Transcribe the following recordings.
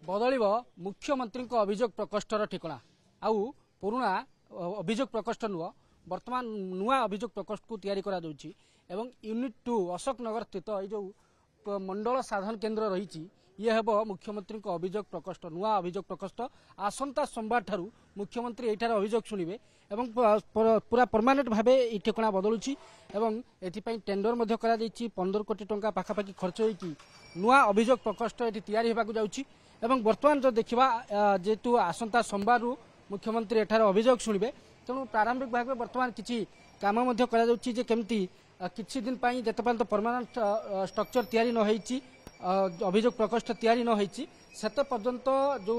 बदल मुख्यमंत्री अभियोग प्रकोष्ठर ठिकना आउ पुराणा अभियोग प्रकोष्ठ नुह बर्तमान नुआ अभियोग प्रकोष्ठ को तैयारी करा जाउछि एवं यूनिट 2 अशोक नगर स्थित ये जो मंडल साधन केन्द्र रही ये हेब मुख्यमंत्री अभियोग प्रकोष्ठ नुआ अभियोग प्रकोष्ठ आसंता सोमवार ठारू मुख्यमंत्री एठार अभियोग शुणिबे एवं पूरा परमानेंट भाव ये ठिकना बदलुछि एवं एथिपाई टेंडर मध्य करा जाइछि 15 कोटी टंका पाखापाखि खर्च होइकि नुआ अभियोग प्रकोष्ठ एठी तैयारी हेबाकु जाउछि एवं वर्तमान जो देखा जेहेतु आसंता सोमवार मुख्यमंत्री एठार अभियोग शुणिबे तेणु प्रारंभिक भाव बर्तमान किछि काम मध्य करा जाउछि जे केमती किछि दिन पई जेतेपर्यंत परमानेंट स्ट्रक्चर तैयारी न होइछि अभियोग प्रकोष्ठ तैयारी न होइछि सेते पर्यंत जो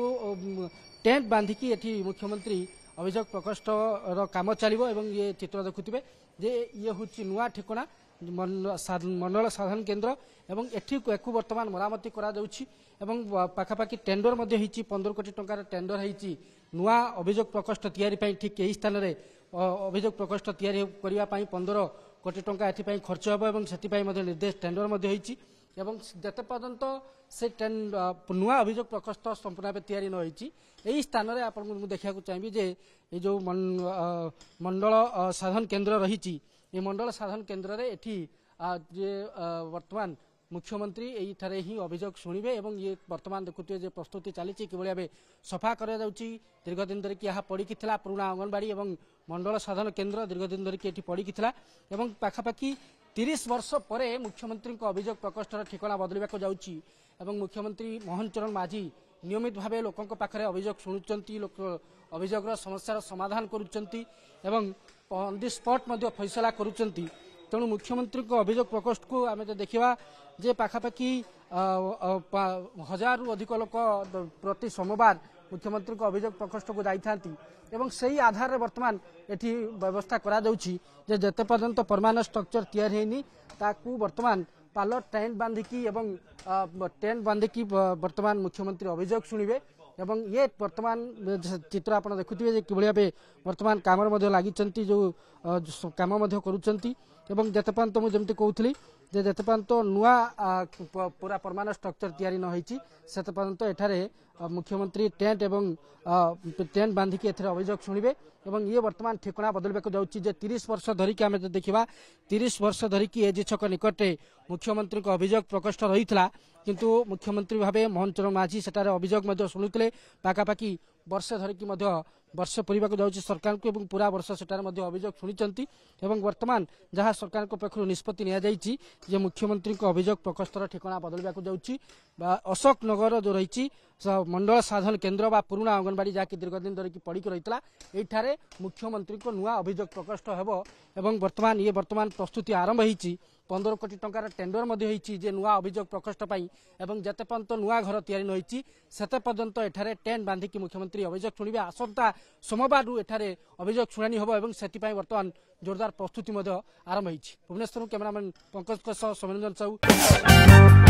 टेंट बांधिकी एठी मुख्यमंत्री अभियोग प्रकोष्ठ रो काम चलिबो एवं ये चित्र देखुथिबे जे ये होछि नुआ ठिकना मंडल साधन केन्द्र एवं एठी एकु वर्तमान मरामती करा जाउछि एवं पाखापाखि टेंडर मध्य होइछि 15 कोटी टंकार टेंडर होइछि नुआ अभियोग प्रकोष्ठ तैयारी पई ठीक एही स्थान रे अभियोग प्रकोष्ठ तैयारी करिया पई 15 कोटी टंका एथि पई खर्च हेबो एवं सेति पई मध्य निर्देश टेंडर मध्य होइछि एवं जते पर्यंत से नुआ अभियोग प्रकोष्ठ संपूर्ण भाव तैयारी न होइछि एही स्थान रे आपन देखा चाहिए जे ये जो मंडल साधन केन्द्र रही ये मंडल साधन केन्द्र रे एठी जे वर्तमान मुख्यमंत्री एठारे ही अभियोग शुणिबे एवं ये वर्तमान देखुते जे प्रस्तुति चली किभଳି भाबे सफा करा जाउची दीर्घ दिन धरिकी यहाँ पड़िकी पुराणा अंगनवाड़ी एवं मंडल साधन केन्द्र दीर्घ दिन धरिकी एठी पड़िकी एवं पाखापाखि 30 वर्ष पर मुख्यमंत्री अभियोग प्रकोष्ठर ठिकना बदलवाक जाउची एवं मुख्यमंत्री मोहन चरण माझी नियमित भाव लोकों पाखे अभियोग शुणुचंती अभियोगर समस्यार समाधान करुचंती एवं ऑन द स्पॉट मध्य फैसला करुचंती तेणु मुख्यमंत्री अभियोग प्रकोष्ठ को आम तो देखा जे पाखापाखि 1000 रु अधिक लोक प्रति सोमवार मुख्यमंत्री अभियोग प्रकोष्ठ को जाइथांती एवं सही आधार रे वर्तमान एठी व्यवस्था करा जाउछि जे जते पर्यंत परमानेंट स्ट्रक्चर तैयार हेनी ताकू वर्तमान पार्लर टेंट बांधिकी एवं टेंट बांधिकी वर्तमान मुख्यमंत्री अभियोग शुणिबे एवं ये वर्तमान चित्र आप देखुथिबे जे किभଳି भाबे वर्तमान काम मध्ये लागिचंती जो काम मध्ये करूचंती एवं जते पर्यंत मु जेमति कहउथली जे जते पर्यंत नुआ पूरा परमानेंट स्ट्रक्चर तैयारी न होइछि सेते पर्यंत एठारे मुख्यमंत्री टेंट एवं टेंट बांधिकी एथरे अभियोग शुणिबे एवं ये वर्तमान ठिकना बदलवाक जाउछि जे 30 वर्ष धरिकी आमे देखिबा 30 वर्ष धरिकी एजी छक निकटे मुख्यमंत्री अभियोग प्रकोष्ठ रहितला किंतु मुख्यमंत्री भावे मोहन चरण माझी सेटारे अभियोग मध्य शुणुतले पाखापाखि वर्ष धरिकी मध्य वर्ष पूर्वाक जाउछि सरकार को एवं पूरा वर्ष सेटारे मध्य अभियोग शुणिचंती एवं वर्तमान जहाँ सरकार को पक्षरु निष्पत्ति निया जाइछि जे मुख्यमंत्री अभियोग प्रकोष्ठर ठिकना बदलवाक जाउछि अशोक नगर जो रही मंडल साधन केन्द्र बा पुराणा अंगनवाड़ी जहाँकि दीर्घ दिन धरिकी पड़िकी रही एठारे मुख्यमंत्री को नुआ अभियोग प्रकोष्ठ हेबो एवं वर्तमान प्रस्तुति आरंभ होइछि 15 कोटी टंकार टेंडर मध्य होइछि जे नुआ अभियोग प्रकोष्ठ पई एवं जते पर्यंत नुआ घर तैयारी न होइछि सेते पर्यंत एठारे टेंट बांधिकी मुख्यमंत्री अभियोग शुणिबे आसंता सोमवार रु एठारे अभियोग शुणानी होबो एवं सेति पई वर्तमान जोरदार प्रस्तुति मध्य आरंभ होइछि। भुवनेश्वर कैमरामैन पंकज सह सोमरंजन साहू।